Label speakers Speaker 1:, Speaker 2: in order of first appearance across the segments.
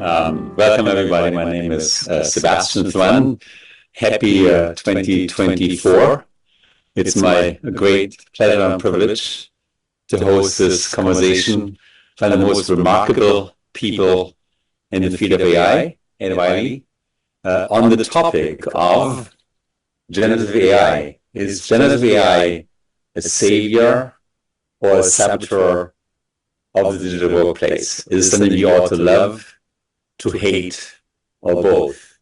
Speaker 1: Welcome, everybody. My name is Sebastian Thuan. Happy 2024. It's my great pleasure and privilege to host this conversation by the most remarkable people in the field of AI at Wiley on the topic of generative AI. Is generative AI a savior or a saboteur of the digital workplace? Is it something you ought to love, to hate, or both?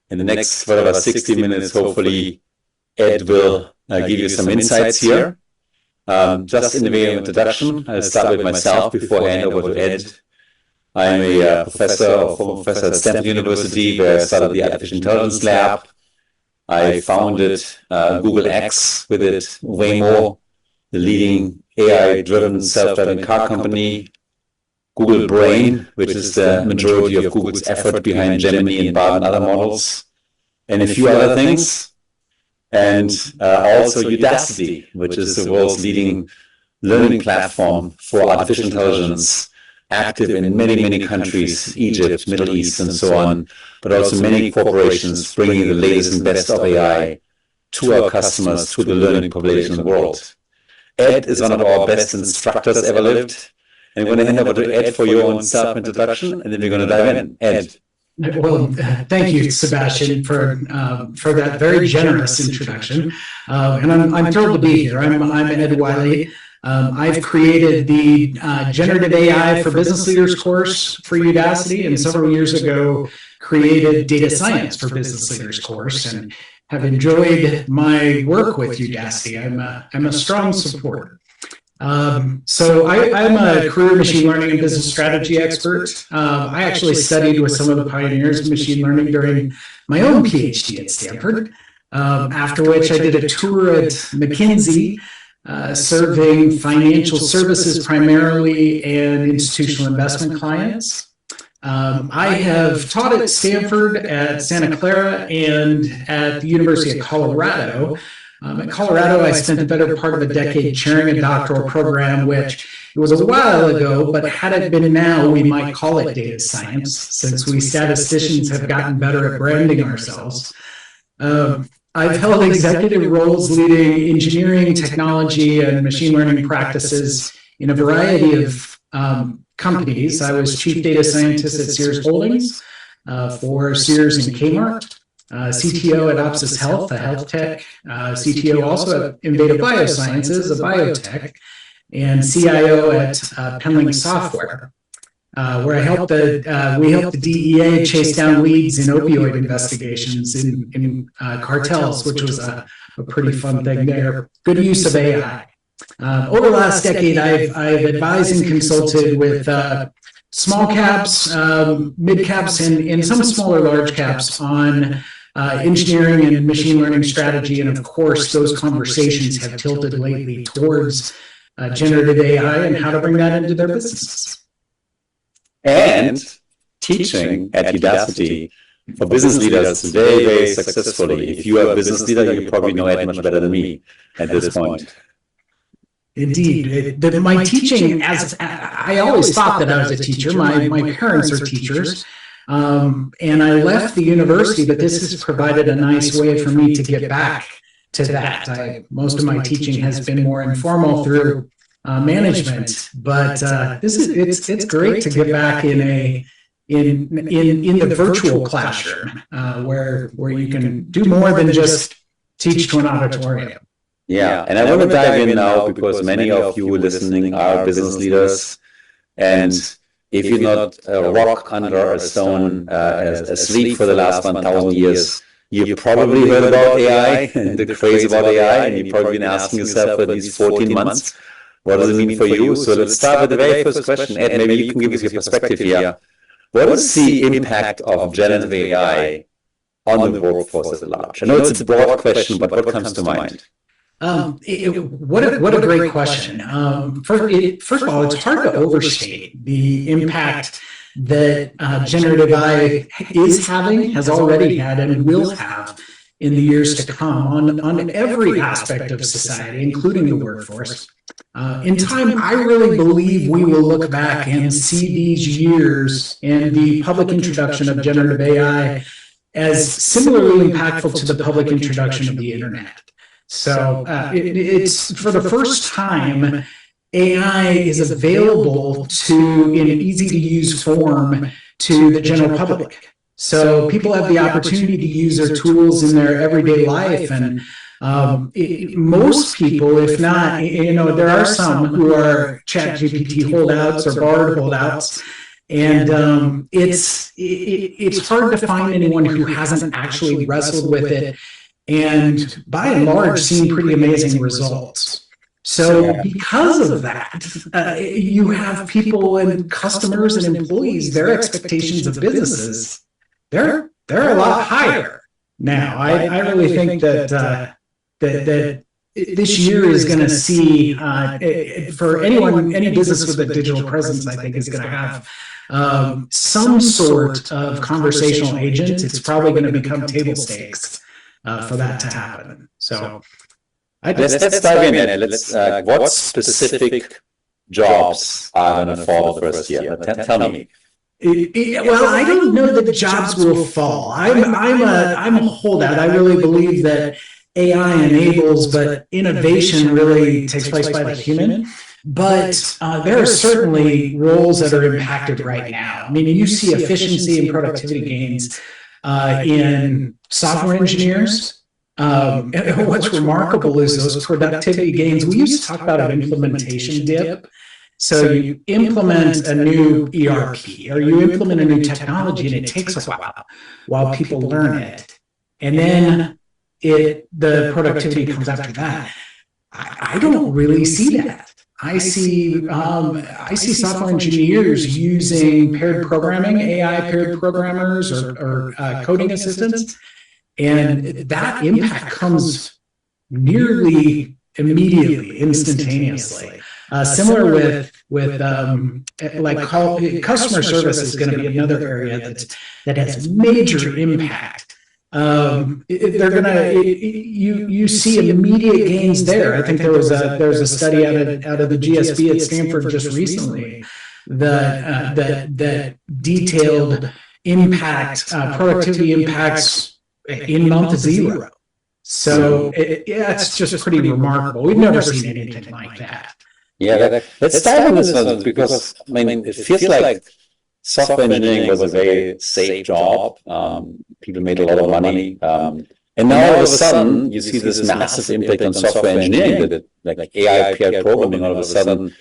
Speaker 1: In the next, whatever, 60 minutes, hopefully, Ed will give you some insights here. Just in the way of introduction, I'll start with myself before I hand over to Ed. I'm a former professor at Stanford University, where I started the Artificial Intelligence Lab. I founded Google X, with it Waymo, the leading AI-driven self-driving car company, Google Brain, which is the majority of Google's effort behind Gemini and Bard and other models, and a few other things. And also Udacity, which is the world's leading learning platform for artificial intelligence, active in many, many countries, Egypt, Middle East, and so on, but also many corporations bringing the latest and best of AI to our customers, to the learning population in the world. Ed is one of our best instructors ever lived. And I'm going to hand over to Ed for your own self-introduction, and then we're going to dive in. Ed.
Speaker 2: Well, thank you, Sebastian, for that very generous introduction. And I'm thrilled to be here. I'm Ed Wiley. I've created the Generative AI for Business Leaders course for Udacity, and several years ago created Data Science for Business Leaders course, and have enjoyed my work with Udacity. I'm a strong supporter. So I'm a career machine learning and business strategy expert. I actually studied with some of the pioneers of machine learning during my own PhD at Stanford, after which I did a tour at McKinsey, serving financial services primarily and institutional investment clients. I have taught at Stanford, at Santa Clara, and at the University of Colorado. At Colorado, I spent the better part of a decade chairing a doctoral program, which it was a while ago, but had it been now, we might call it data science, since we statisticians have gotten better at branding ourselves. I've held executive roles leading engineering, technology, and machine learning practices in a variety of companies. I was chief data scientist at Sears Holdings for Sears and Kmart. CTO at Opsis Health, a health tech, CTO also at Innovative Biosciences, a biotech, and CIO at Penling Software, where we helped the DEA chase down leads in opioid investigations in cartels, which was a pretty fun thing there. Good use of AI. Over the last decade, I've advised and consulted with small caps, mid caps, and some smaller large caps on engineering and machine learning strategy. And of course, those conversations have tilted lately towards generative AI and how to bring that into their businesses.
Speaker 1: And teaching at Udacity for business leaders very, very successfully. If you are a business leader, you probably know Ed much better than me at this point.
Speaker 2: Indeed. My teaching, I always thought that I was a teacher. My parents are teachers. And I left the university, but this has provided a nice way for me to get back to that. Most of my teaching has been more informal through management, but it's great to get back in the virtual classroom where you can do more than just teach to an auditorium.
Speaker 1: Yeah, and I want to dive in now because many of you listening are business leaders, and if you're not a rock under a stone asleep for the last 1,000 years, you've probably heard about AI and the craze about AI, and you've probably been asking yourself for these 14 months, what does it mean for you? So let's start with the very first question. Ed, maybe you can give us your perspective here. What is the impact of generative AI on the workforce at large? I know it's a broad question, but what comes to mind?
Speaker 2: What a great question. First of all, it's hard to overstate the impact that generative AI is having, has already had, and will have in the years to come on every aspect of society, including the workforce. In time, I really believe we will look back and see these years and the public introduction of generative AI as similarly impactful to the public introduction of the internet. So it's for the first time, AI is available in an easy to use form to the general public. So people have the opportunity to use their tools in their everyday life. And most people, if not, there are some who are ChatGPT holdouts or Bard holdouts. And it's hard to find anyone who hasn't actually wrestled with it and by and large seen pretty amazing results. So because of that, you have people and customers and employees, their expectations of businesses, they're a lot higher now. I really think that this year is going to see, for any business with a digital presence, I think is going to have some sort of conversational agent. It's probably going to become table stakes for that to happen. So
Speaker 1: let's dive in. Let's what specific jobs are going to fall the first year? Tell me.
Speaker 2: Well, I don't know that the jobs will fall. I'm a holdout. I really believe that AI enables, but innovation really takes place by the human. But there are certainly roles that are impacted right now. I mean, you see efficiency and productivity gains in software engineers. What's remarkable is those productivity gains. We used to talk about an implementation dip. So you implement a new ERP or you implement a new technology, and it takes a while people learn it, and then the productivity comes after that. I don't really see that. I see software engineers using paired programming, AI paired programmers or coding assistants, and that impact comes nearly immediately, instantaneously. Similar with customer service is going to be another area that has major impact. They're gonna you see immediate gains there. I think there's a study out of the GSB at Stanford just recently that detailed productivity impacts in month 0. So it's just pretty remarkable. We've never seen anything like that.
Speaker 1: Yeah, let's dive into this one, because I mean, it feels like software engineering was a very safe job. People made a lot of money. And now all of a sudden, you see this massive impact on software engineering that like AI paired programming all of a sudden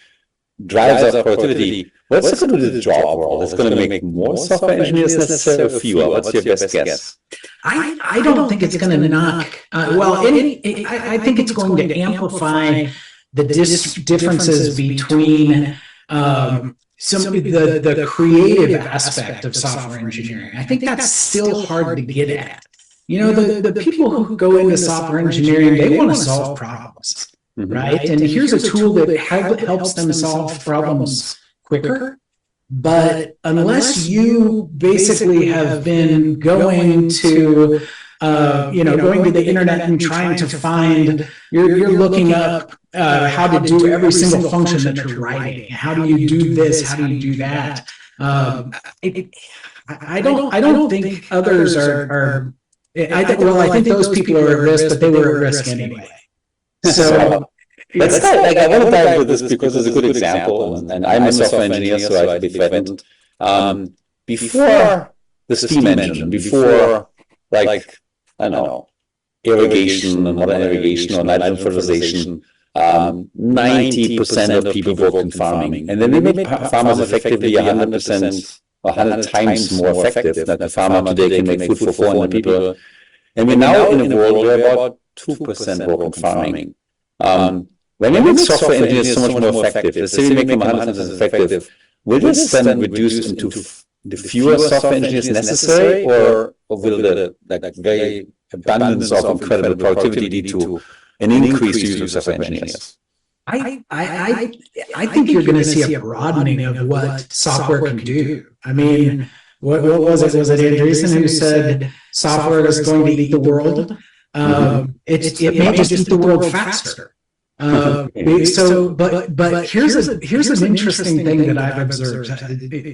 Speaker 1: drives up productivity. What's it going to do to the job world? It's going to make more software engineers necessary or fewer? What's your best guess?
Speaker 2: I don't think it's going to knock. I think it's going to amplify the differences between the creative aspect of software engineering. I think that's still hard to get at. The people who go into software engineering, they want to solve problems, right? And here's a tool that helps them solve problems quicker. But unless you basically have been going to the internet and trying to find, you're looking up how to do every single function that you're writing. How do you do this? How do you do that? I don't think others are. I think those people are at risk, but they were at risk anyway. So
Speaker 1: let's dive. I want to dive into this because it's a good example, and I'm a software engineer, so I could be threatened. Before the steam engine, before I don't know, irrigation and modern irrigation or nitrogen fertilization, 90% of people work in farming, and then they made farmers effectively 100% or 100 times more effective. That the farmer today can make food for 400 people, and we're now in a world where about 2% work in farming. When we make software engineers so much more effective, let's say we make them 100% effective, will this then reduce into the fewer software engineers necessary, or will the very abundance of incredible productivity lead to an increased use of software engineers?
Speaker 2: I think you're going to see a broadening of what software can do. I mean, what was it? Was it Andreessen who said software is going to eat the world? It may just eat the world faster. But here's an interesting thing that I've observed,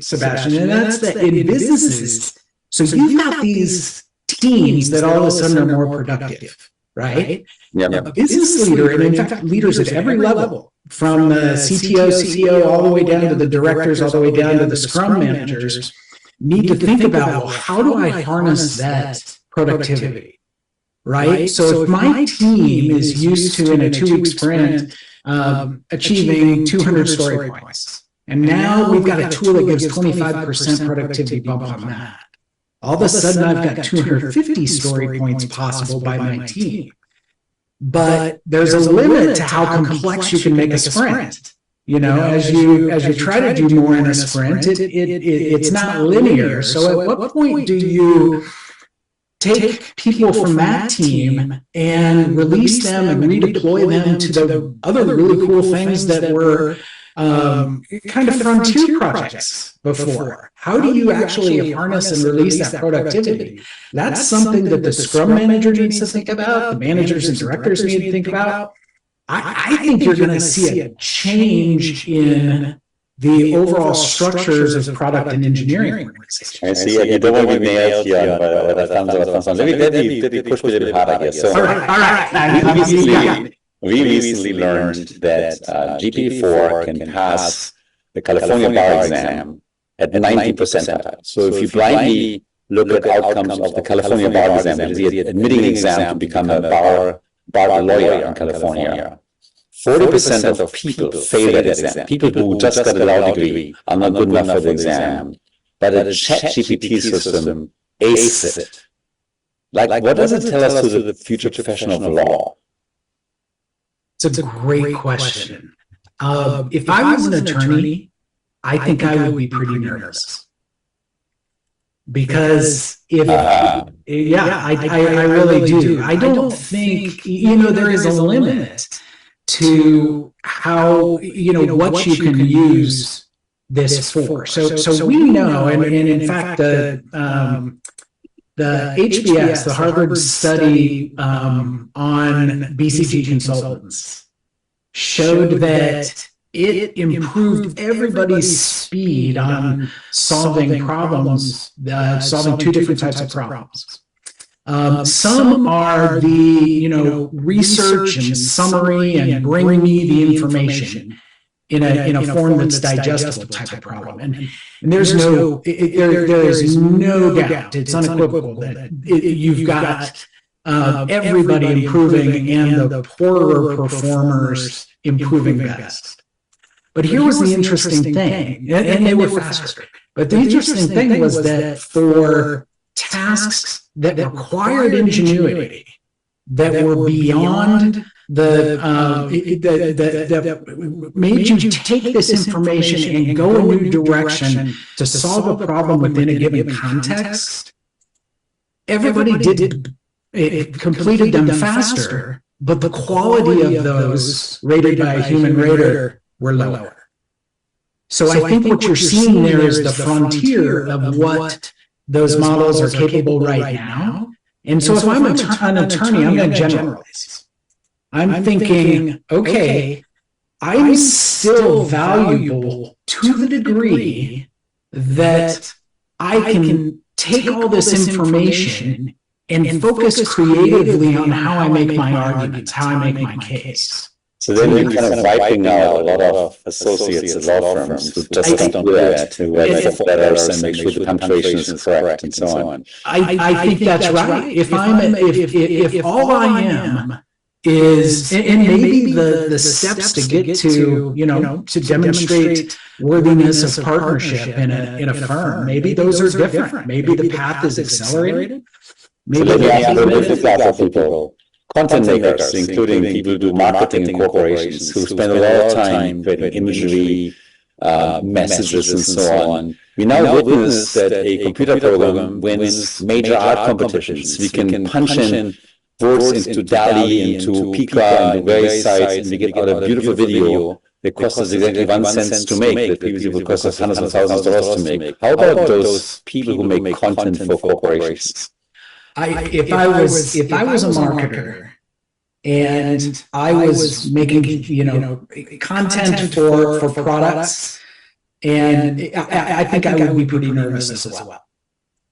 Speaker 2: Sebastian, and that's that in businesses, so you've got these teams that all of a sudden are more productive, right? A business leader, and in fact, leaders at every level, from the CTO, CEO, all the way down to the directors, all the way down to the Scrum managers, need to think about, well, how do I harness that productivity? Right? So if my team is used to, in a 2-week sprint, achieving 200 story points, and now we've got a tool that gives 25% productivity bump on that, all of a sudden I've got 250 story points possible by my team. But there's a limit to how complex you can make a sprint. You know, as you try to do more in a sprint, it's not linear. So at what point do you take people from that team and release them and redeploy them to the other really cool things that were kind of frontier projects before? How do you actually harness and release that productivity? That's something that the Scrum manager needs to think about, the managers and directors need to think about. I think you're going to see a change in the overall structures of product and engineering organizations.
Speaker 1: I see. You don't want to be nailed here. Let me push me a little bit harder here. So,
Speaker 2: all right.
Speaker 1: We recently learned that GPT-4 can pass the California bar exam at 90 percentile. So if you blindly look at outcomes of the California bar exam, which is the admitting exam to become a bar lawyer in California, 40% of people fail that exam. People who just got a law degree are not good enough for the exam, but a ChatGPT system aced it. Like, what does it tell us to the future professional of law?
Speaker 2: It's a great question. If I was an attorney, I think I would be pretty nervous. Because I really do. I don't think, there is a limit to how, what you can use this for. So we know, and in fact, the HBS, the Harvard study on BCG consultants, showed that it improved everybody's speed on solving problems, solving 2 different types of problems. Some are the research and summary and bring me the information in a form that's digestible type of problem, and there's there is no doubt, it's unequivocal that you've got everybody improving and the poorer performers improving best. But here was the interesting thing, and they were faster. But the interesting thing was that for tasks that required ingenuity, that were beyond that made you take this information and go a new direction to solve a problem within a given context, everybody completed them faster, but the quality of those rated by a human rater were lower. So I think what you're seeing there is the frontier of what those models are capable right now. And so if I'm an attorney, I'm going to generalize. I'm thinking, okay, I'm still valuable to the degree that I can take all this information and focus creatively on how I make my arguments, how I make my case.
Speaker 1: So then you're kind of wiping out a lot of associates at law firms who just don't do that, who write letters and make sure the punctuation is correct and so on.
Speaker 2: I think that's right. If all I am is, and maybe the steps to get to, to demonstrate worthiness of partnership in a firm, maybe those are different. Maybe the path is accelerated. Maybe
Speaker 1: people. Content makers, including people who do marketing in corporations, who spend a lot of time creating imagery, messages, and so on. We now witness that a computer program wins major art competitions. We can punch in words into DALL-E, into Pika, and various sites, and we get out a beautiful video that costs us exactly 1 cent to make, that previously would cost us hundreds of thousands of dollars to make. How about those people who make content for corporations?
Speaker 2: if I was a marketer and I was making, content for products, and I think I would be pretty nervous as well.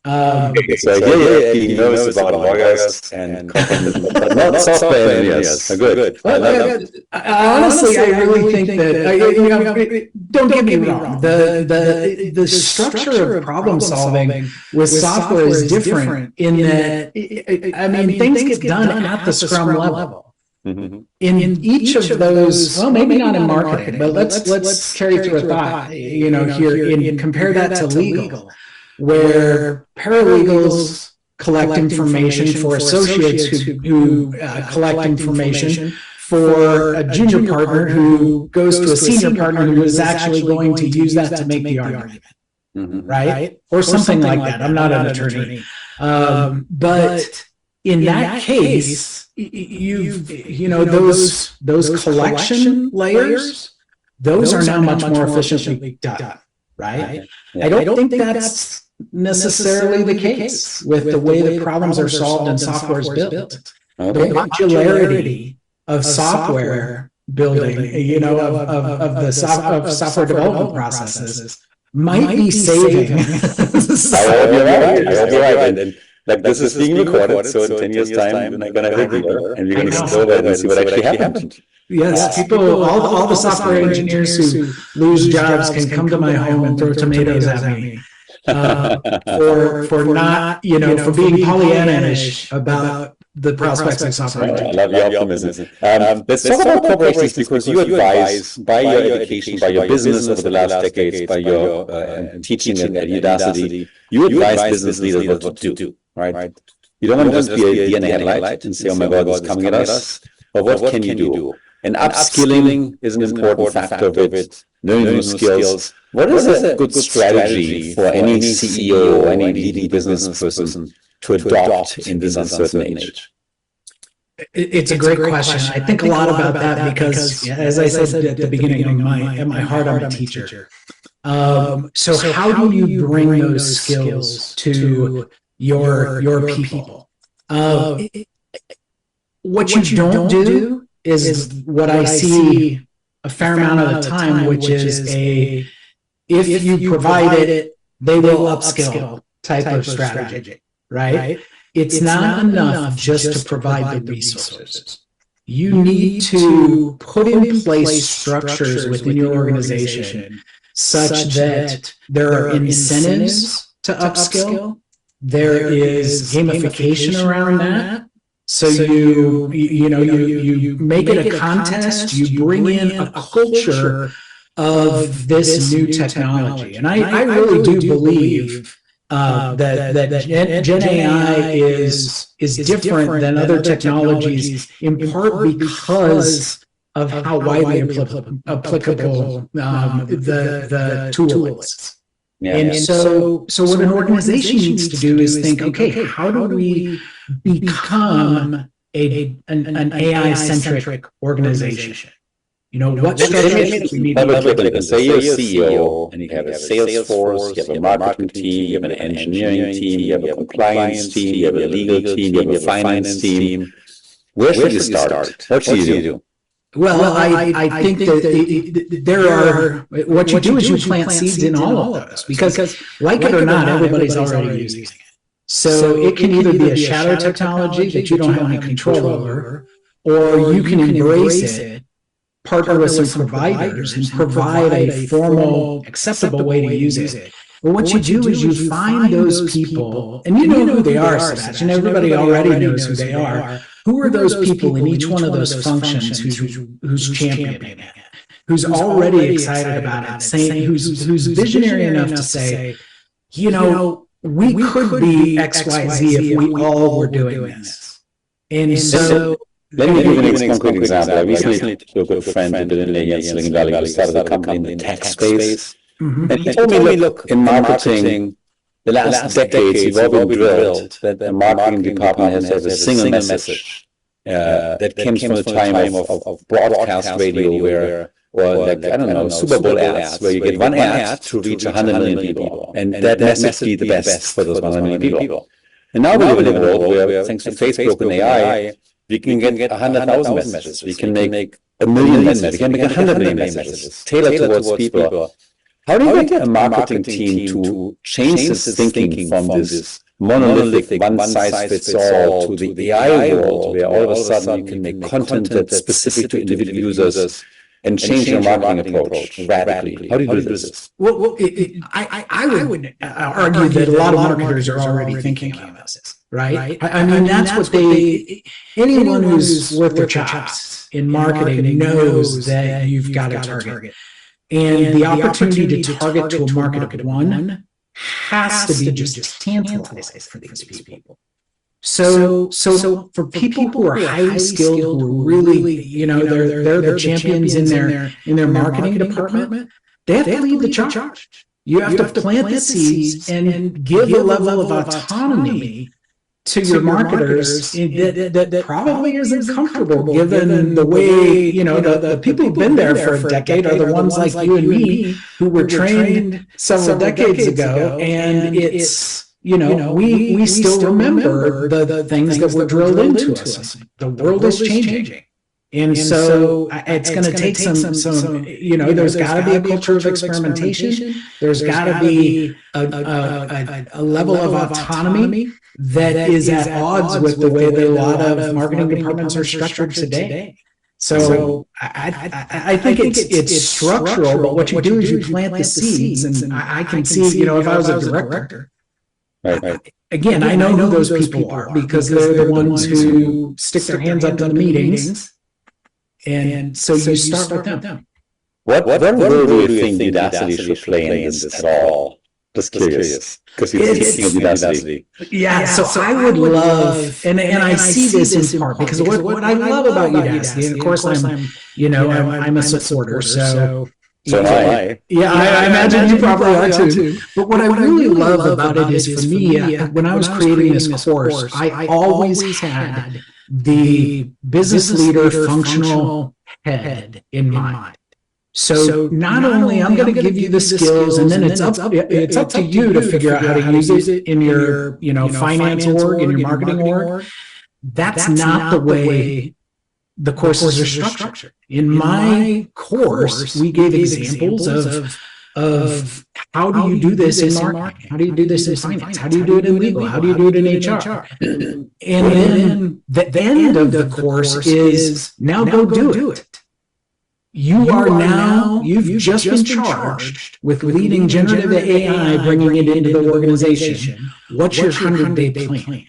Speaker 1: Being nervous about lawyers and companies, but not software engineers. Good.
Speaker 2: Honestly, I really think that, don't get me wrong, the structure of problem solving with software is different in that, things get done at the Scrum level.
Speaker 1: Mm-hmm.
Speaker 2: In each of those, well, maybe not in marketing, but let's carry through a thought, here, and compare that to legal, where paralegals collect information for associates who collect information for a junior partner who goes to a senior partner who is actually going to use that to make the argument, right? Or something like that. I'm not an attorney. But in that case, those collection layers, those are now much more efficiently done, right? I don't think that's necessarily the case with the way that problems are solved and software is built. The modularity of software building, of software development processes might be saving.
Speaker 1: I hope you're right. And this is being recorded, so in 10 years' time, we're going to have it here, and we're going to explore that and see what actually happened.
Speaker 2: Yes, people, all the software engineers who lose jobs can come to my home and throw tomatoes at me. For not, for being Pollyanna-ish about the prospects of software.
Speaker 1: I love your optimism. Let's talk about corporations, because you advise, by your education, by your business over the last decades, by your teaching at Udacity, you advise business leaders what to do, right? You don't want to just be a deer in the headlight and say, oh my God, it's coming at us, but what can you do? And upskilling is an important factor of it, learning new skills. What is a good strategy for any CEO or any leading business person to adopt in this uncertain age?
Speaker 2: It's a great question. I think a lot about that because, as I said at the beginning, at my heart, I'm a teacher. So how do you bring those skills to your people? What you don't do is what I see a fair amount of the time, which is if you provide it, they will upskill type of strategy, right? It's not enough just to provide the resources. You need to put in place structures within your organization such that there are incentives to upskill. There is gamification around that. So you make it a contest, you bring in a culture of this new technology. And I really do believe that Gen AI is different than other technologies, in part because of how widely applicable the tool is. And so what an organization needs to do is think, okay, how do we become an AI-centric organization? What strategies we need to
Speaker 1: say you're a CEO and you have a sales force, you have a marketing team, you have an engineering team, you have a compliance team, you have a legal team, you have a finance team. Where should you start? What should you do?
Speaker 2: Well, I think that there are, what you do is you plant seeds in all of those, because like it or not, everybody's already using it. So it can either be a shadow technology that you don't have any control over, or you can embrace it, partner with some providers, and provide a formal, acceptable way to use it. But what you do is you find those people, and you know who they are, Sebastian. Everybody already knows who they are. Who are those people in each one of those functions who's championing it, who's already excited about it, saying, who's visionary enough to say, we could be XYZ if we all were doing this. And so
Speaker 1: let me give you an concrete example. I recently took a good friend who did in Silicon Valley, who started a company in the tech space. And he told me, look, in marketing, the last decades, we've all been drilled that the marketing department has to have a single message that came from the time of broadcast radio or Super Bowl ads, where you get one ad to reach 100 million people. And that message be the best for those 100 million people. And now we live in a world where, thanks to Facebook and AI, we can get 100,000 messages. We can make 1 million messages. We can make 100 million messages tailored towards people. How do you get a marketing team to change this thinking from this monolithic, one-size-fits-all to the AI world, where all of a sudden you can make content that's specific to individual users and change your marketing approach radically? How do you do this?
Speaker 2: Well, I would argue that a lot of marketers are already thinking about this, right? I mean, that's what anyone who's worth their chops in marketing knows that you've got a target. And the opportunity to target to a market of one has to be just tantalizing for these people. So for people who are highly skilled, who are really, they're the champions in their marketing department, they have to lead the charge. You have to plant the seeds and give a level of autonomy to your marketers that probably isn't comfortable, given the way, the people who've been there for a decade are the ones like you and me who were trained several decades ago. And it's, we still remember the things that were drilled into us. The world is changing. And so it's going to take some, there's got to be a culture of experimentation. There's got to be a level of autonomy that is at odds with the way that a lot of marketing departments are structured today. So I think it's structural, but what you do is you plant the seeds. And I can see, if I was a director, again, I know who those people are because they're the ones who stick their hands up in the meetings. And so you start with them.
Speaker 1: What role do you think Udacity should play in this at all? Just curious, because you're teaching Udacity.
Speaker 2: Yeah, so I would love, and I see this in part because what I love about Udacity, and of course I'm a supporter, so
Speaker 1: am I.
Speaker 2: Yeah, I imagine you probably are too. But what I really love about it is, for me, when I was creating this course, I always had the business leader functional head in mind. So not only I'm going to give you the skills, and then it's up to you to figure out how to use it in your finance org, in your marketing org. That's not the way the courses are structured. In my course, we gave examples of how do you do this in marketing? How do you do this in finance? How do you do it in legal? How do you do it in HR? And then the end of the course is now go do it. You've just been charged with leading generative AI, bringing it into the organization. What's your 100-day plan?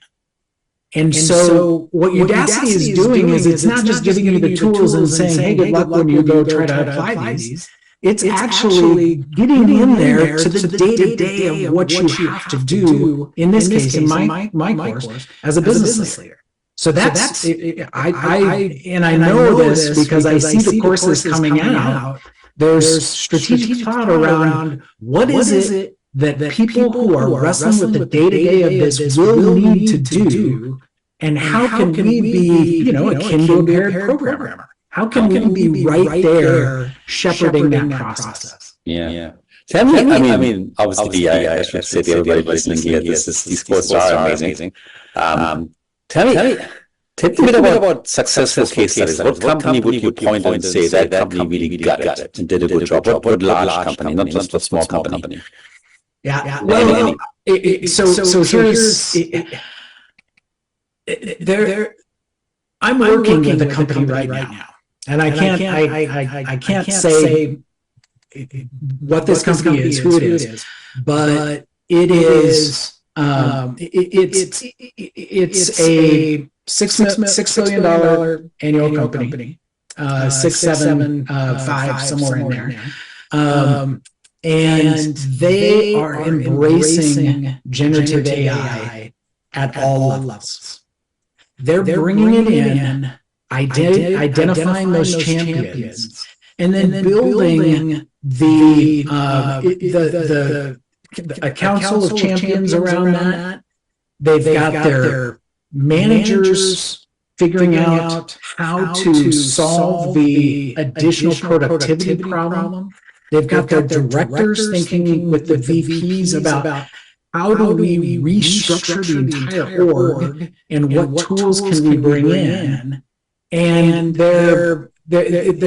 Speaker 2: And so what Udacity is doing is it's not just giving you the tools and saying, hey, good luck when you go try to apply these. It's actually getting in there to the day-to-day of what you have to do, in this case, in my course, as a business leader. So that's I know this because I see the courses coming out. There's strategic thought around what is it that people who are wrestling with the day-to-day of this will need to do, and how can we be, a Kindle impaired programmer? How can we be right there shepherding that process?
Speaker 1: Yeah. Tell me, I mean, obviously, I should say to everybody listening here, these courses are amazing. Tell me a bit about successful case studies. What company would you point and say that company really got it and did a good job? What large company, not just a small company?
Speaker 2: Yeah. Well, so here's I'm working with a company right now, and I can't say what this company is, who it is, but it is it's a $6 billion annual company, 6, 7, 5, somewhere in there. And they are embracing generative AI at all levels. They're bringing it in, identifying those champions, and then building a council of champions around that. They've got their managers figuring out how to solve the additional productivity problem. They've got their directors thinking with the VPs about how do we restructure the entire org and what tools can we bring in? And their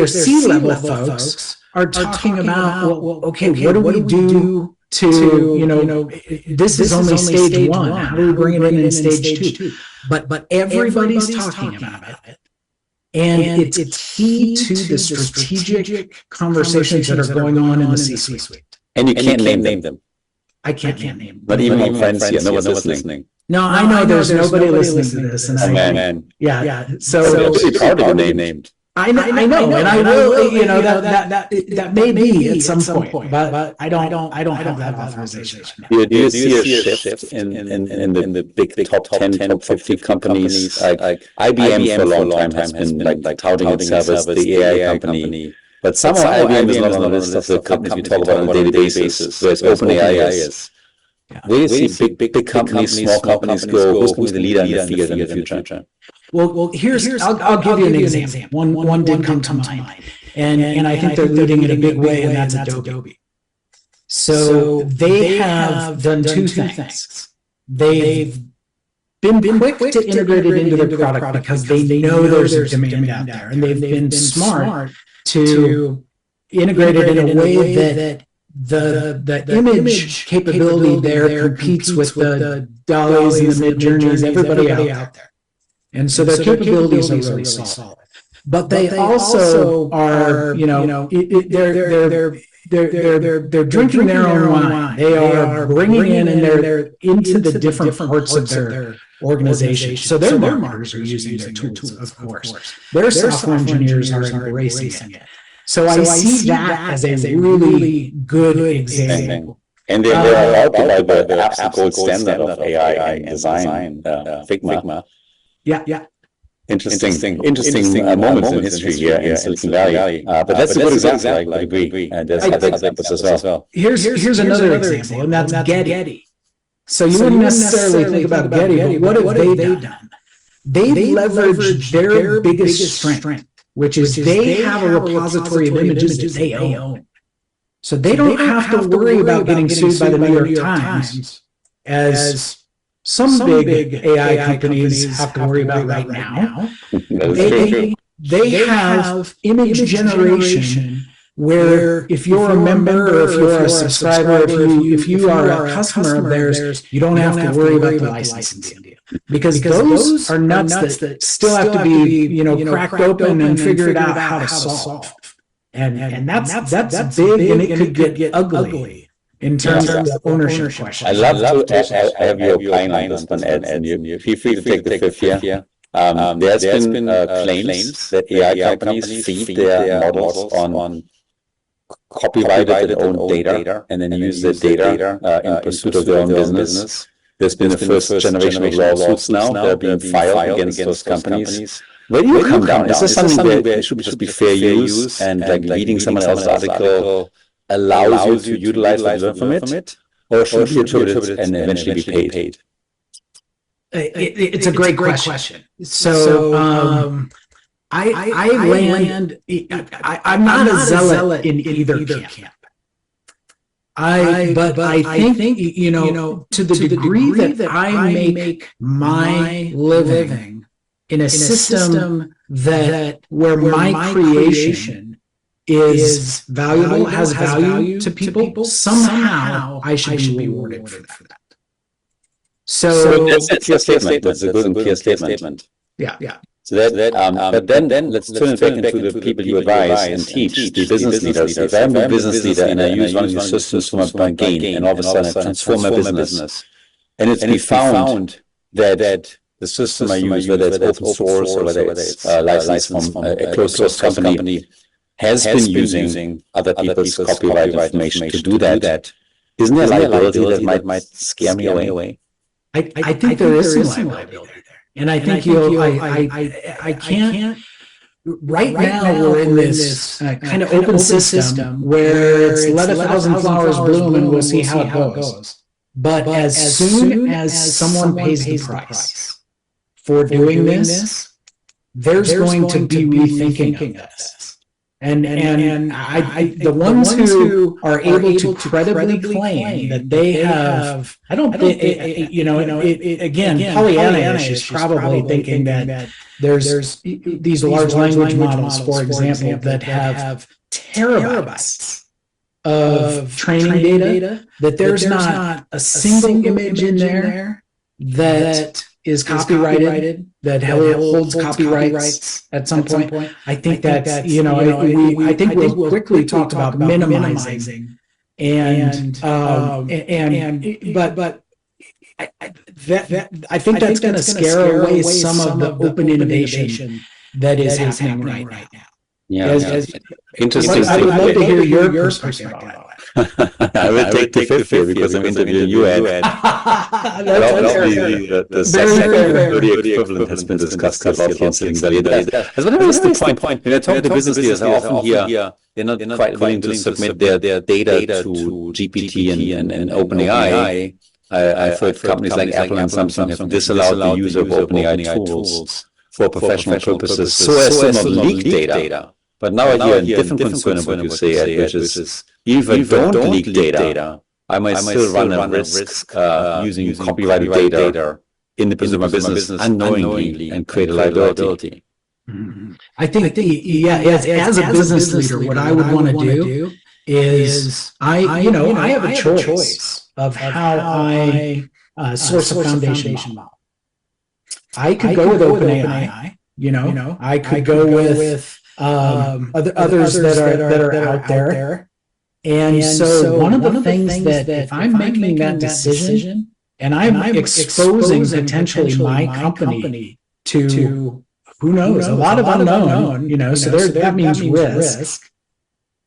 Speaker 2: C-level folks are talking about, well, okay, what do we do to, this is only stage one. How do we bring it in stage two? But everybody's talking about it. And it's key to the strategic conversations that are going on in the C-suite.
Speaker 1: And you can't name them.
Speaker 2: I can't name them.
Speaker 1: Not even my friends here. No one's listening.
Speaker 2: No, I know there's nobody listening to this. And yeah. So
Speaker 1: it's hard to be named.
Speaker 2: I know, and I will, that may be at some point, but I don't have that authorization.
Speaker 1: Do you see a shift in the big top 10, top 50 companies? Like IBM for a long time has been like touting itself as the AI company. But somehow IBM is not on the list of the companies we talk about on a daily basis, whereas OpenAI is. We see big companies, small companies go, who's going to be the leader in the field in the future?
Speaker 2: Well, I'll give you an example. One did come to mind, and I think they're leading in a big way, and that's Adobe. So they have done two things. They've been quick to integrate it into their product because they know there's a demand out there, and they've been smart to integrate it in a way that the image capability there competes with the Dallys and the Midjourneys, everybody out there. And so their capabilities are really solid. But they also are, they're drinking their own wine. They are bringing in and they're into the different parts of their organization. So their marketers are using their tools, of course. Their software engineers are embracing it. So I see that as a really good example.
Speaker 1: And they are allowed by the absolute gold standard of AI and design, Figma.
Speaker 2: Yeah.
Speaker 1: Interesting moments in history here in Silicon Valley. But that's a good example. I agree. And there's other examples as well.
Speaker 2: Here's another example, and that's Getty. So you wouldn't necessarily think about Getty, but what have they done? They've leveraged their biggest strength, which is they have a repository of images that they own. So they don't have to worry about getting sued by the New York Times as some big AI companies have to worry about right now. They have image generation where if you're a member or if you're a subscriber, if you are a customer of theirs, you don't have to worry about the licensing deal. Because those are nuts that still have to be, cracked open and figured out how to solve. And that's big, and it could get ugly in terms of the ownership question.
Speaker 1: I love to have your opinion on this one, Ed, and you feel free to take the fifth here. There's been claims that AI companies feed their models on copyrighted own data and then use the data in pursuit of their own business. There's been the first generation of lawsuits now that are being filed against those companies. Where do you come down? Is this something where it should just be fair use and like reading someone else's article allows you to utilize what you learn from it? Or should it be attributed and eventually be paid?
Speaker 2: It's a great question. So I'm not a zealot in either camp. But I think to the degree that I make my living in a system where my creation is valuable, has value to people, somehow I should be rewarded for that. So
Speaker 1: that's a clear statement. That's a good and clear statement.
Speaker 2: Yeah.
Speaker 1: So but then let's turn it back into the people you advise and teach, the business leaders. If I'm a business leader and I use one of your systems for my gain, and all of a sudden I transform my business, and it's been found that the system I use, whether it's open source or whether it's licensed from a closed source company, has been using other people's copyright information to do that. Isn't there a liability that might scare me away?
Speaker 2: I think there is some liability there. And I think I can't, right now we're in this kind of open system where it's let 1,000 flowers bloom and we'll see how it goes. But as soon as someone pays the price for doing this, there's going to be rethinking of this. And the ones who are able to credibly claim that they have, I don't think, again, Pollyanna-ish is probably thinking that there's these large language models, for example, that have terabytes of training data, that there's not a single image in there that is copyrighted, that holds copyrights at some point. I think that's, I think we'll quickly talk about minimizing but I think that's going to scare away some of the open innovation that is happening right now.
Speaker 1: Yeah, interesting.
Speaker 2: I would love to hear your perspective on it.
Speaker 1: I will take the fifth here because I'm interviewing you, Ed. The second equivalent has been discussed a lot here. As well as the point, when I talk to business leaders, I often hear they're not quite willing to submit their data to GPT and OpenAI. I've heard companies like Apple and Samsung have disallowed the use of OpenAI tools for professional purposes so as to not leak data. But now I hear a different concern of what you say, Ed, which is if I don't leak data, I might still run a risk using copyrighted data in the business of my business unknowingly and create a liability.
Speaker 2: I think, as a business leader, what I would want to do is I have a choice of how I source a foundation model. I could go with OpenAI, I could go with others that are out there. And so one of the things that if I'm making that decision and I'm exposing potentially my company to who knows, a lot of unknown, so that means risk.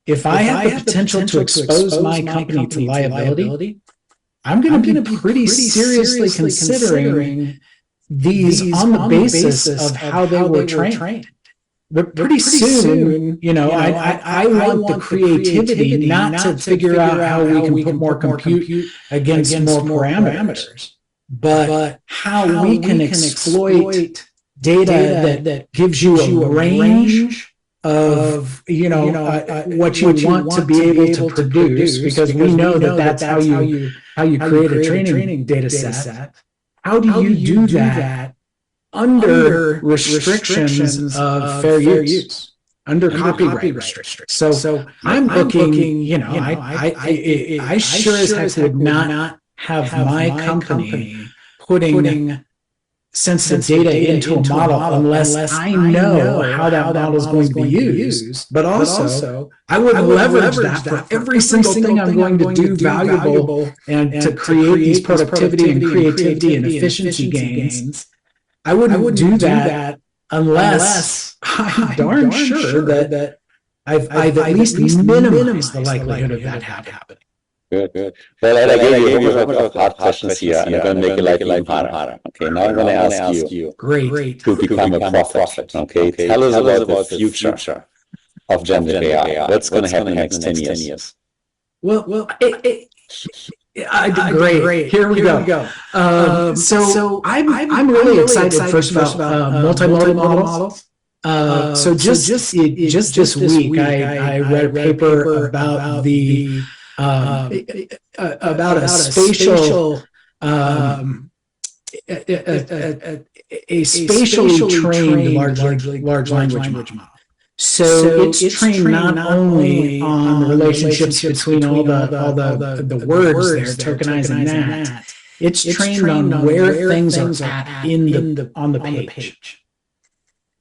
Speaker 2: If I have the potential to expose my company to liability, I'm going to be pretty seriously considering these on the basis of how they were trained. But pretty soon, I want the creativity not to figure out how we can put more compute against more parameters, but how we can exploit data that gives you a range of, what you want to be able to produce, because we know that that's how you create a training data set. How do you do that under restrictions of fair use, under copyright restrictions? So I'm looking, I sure as heck would not have my company putting sensitive data into a model unless I know how that model is going to be used. But also, I would leverage that for every single thing I'm going to do valuable and to create these productivity and creativity and efficiency gains. I wouldn't do that unless I'm darn sure that I've at least minimized the likelihood of that happening.
Speaker 1: Good. Well, Ed, I gave you a couple of hard questions here, and I'm going to make your life even harder. Okay, now I'm going to ask you to become a prophet. Okay, tell us about the future of generative AI. What's going to happen in the next 10 years?
Speaker 2: Well, great. Here we go. So I'm really excited first about multimodal models. So just this week, I read a paper about about a spatially trained large language model. So it's trained not only on the relationships between all the words there, tokenizing that. It's trained on where things are at on the page.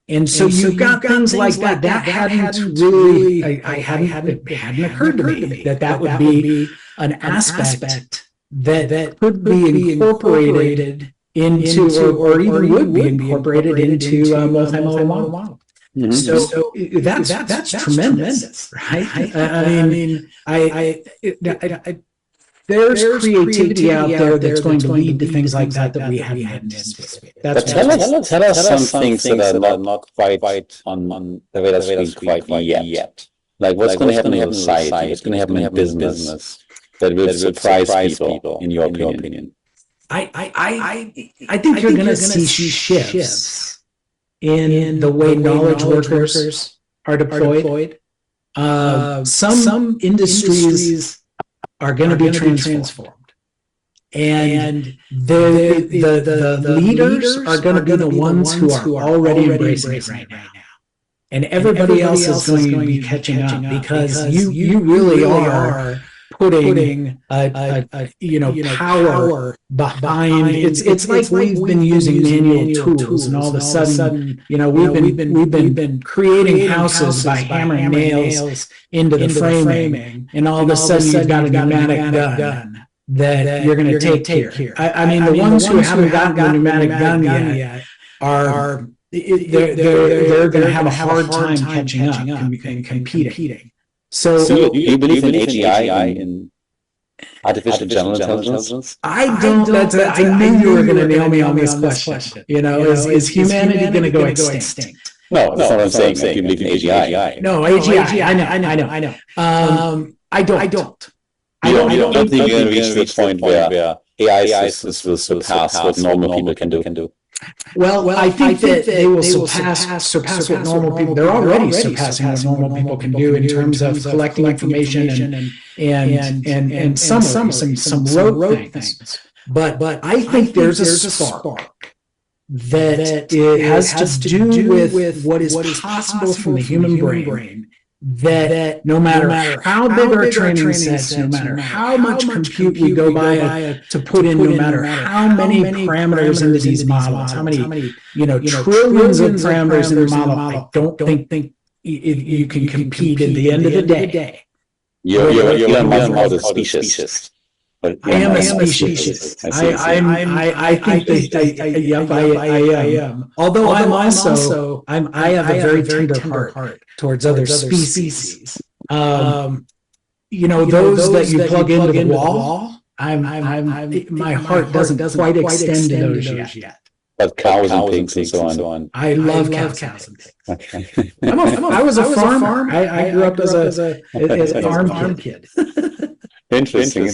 Speaker 2: And so you've got things like that. That hadn't really, it hadn't occurred to me that would be an aspect that could be incorporated into, or even would be incorporated into multimodal model. Mm-hmm. So that's tremendous, right? There's creativity out there that's going to lead to things like that we haven't anticipated.
Speaker 1: Tell us some things that are not quite on the radar screen quite yet. Like what's going to happen in society? What's going to happen in business that will surprise people, in your opinion?
Speaker 2: I think you're going to see shifts in the way knowledge workers are deployed. Some industries are going to be transformed. And the leaders are going to be the ones who are already embracing it right now. And everybody else is going to be catching up because you really are putting power behind. It's like we've been using manual tools, and all of a sudden, we've been creating houses by hammering nails into the framing, and all of a sudden you've got a pneumatic gun that you're going to take here. I mean, the ones who haven't gotten the pneumatic gun yet are they're going to have a hard time catching up and competing. So
Speaker 1: do you believe in AGI, in artificial general intelligence?
Speaker 2: I don't. I knew you were going to nail me on this question. Is humanity going to go extinct?
Speaker 1: No, that's what I'm saying. Do you believe in AGI?
Speaker 2: No, AGI. I know. I don't.
Speaker 1: You don't think you're going to reach the point where AI systems will surpass what normal people can do?
Speaker 2: Well, I think that they will surpass what normal people. They're already surpassing what normal people can do in terms of collecting information and some rote things. But I think there's a spark that it has to do with what is possible from the human brain. That no matter how big our training sets, no matter how much compute we go by to put in, no matter how many parameters into these models, how many trillions of parameters in the model, I don't think you can compete at the end of the day.
Speaker 1: You're a model speciesist.
Speaker 2: I am a speciesist. I think I am. Although I have a very tender heart towards other species. Those that you plug into the wall, my heart doesn't quite extend to those yet.
Speaker 1: But cows and pigs and so on.
Speaker 2: I love cows and pigs.
Speaker 1: Okay.
Speaker 2: I was a farmer. I grew up as a farm kid.
Speaker 1: Interesting.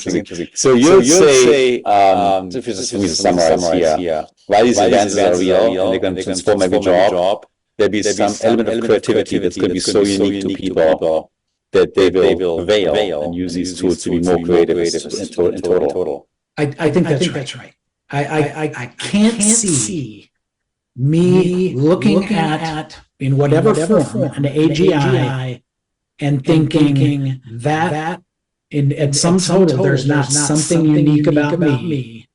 Speaker 1: So you'll say, if you just summarize here, while these advances are real and they're going to transform every job, there'll be some element of creativity that's going to be so unique to people that they will avail and use these tools to be more creative in total.
Speaker 2: I think that's right. I can't see me looking at, in whatever form, an AGI and thinking that at some total, there's not something unique about me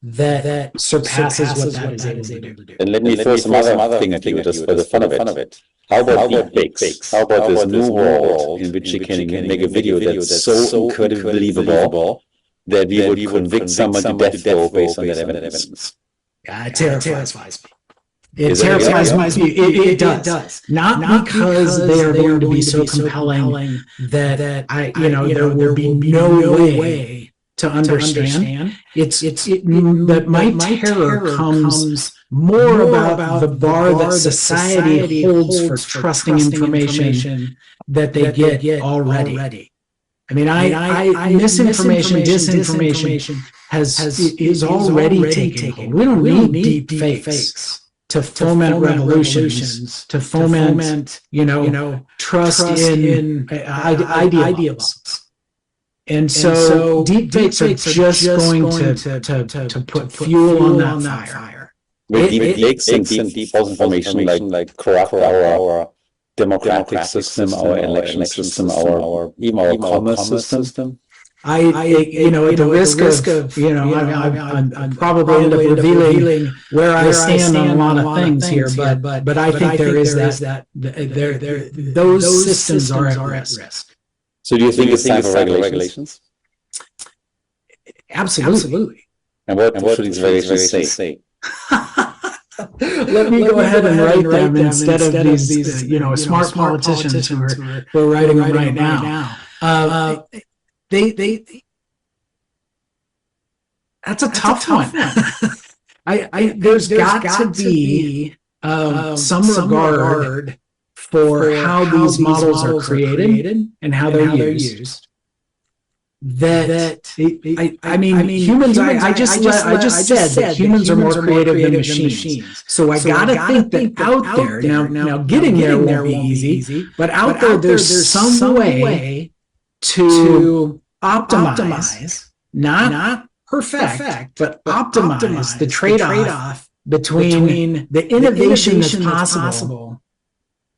Speaker 2: that surpasses what that is able to do.
Speaker 1: And let me throw some other thing at you just for the fun of it. How about deepfakes? How about this new world in which you can make a video that's so incredibly believable that we would convict someone to death row based on that evidence?
Speaker 2: Yeah, it terrifies me. It terrifies me. It does. Not because they are going to be so compelling that there will be no way to understand. It's that my terror comes more about the bar that society holds for trusting information that they get already. I mean, misinformation, disinformation is already taking hold. We don't need deep fakes to foment revolutions, to foment, trust in ideologues. And so deep fakes are just going to put fuel on that fire.
Speaker 1: With deep fakes and deep false information like corrupt our democratic system, our election system, even our commerce system.
Speaker 2: At the risk of, I'm probably end up revealing where I stand on a lot of things here, but I think there is that those systems are at risk.
Speaker 1: So do you think it's time for regulations?
Speaker 2: Absolutely.
Speaker 1: And what should these regulations say?
Speaker 2: Let me go ahead and write them instead of these smart politicians who are writing them right now. That's a tough one. There's got to be some regard for how these models are created and how they're used. that I mean, humans. I just said that humans are more creative than machines. So I gotta think that out there now getting there won't be easy, but out there there's some way to optimize, not perfect, but optimize the trade-off between the innovation that's possible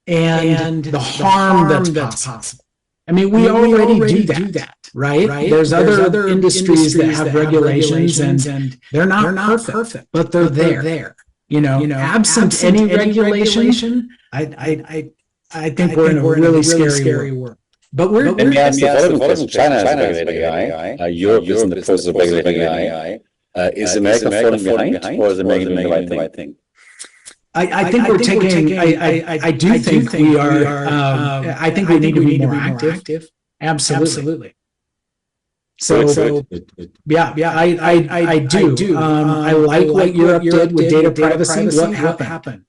Speaker 2: and the harm that's possible. I mean, we already do that, right? There's other industries that have regulations, and they're not perfect, but they're there. You know, absent any regulation, I think we're in a really scary world. But we're
Speaker 1: Let me ask the following question. China is regulating AI. Europe is in the process of regulating AI. Is America falling behind, or is America doing the right thing?
Speaker 2: I think we're taking. I do think we are. I think we need to be more active. Absolutely. So yeah, I do. I like what Europe did with data privacy. What happened?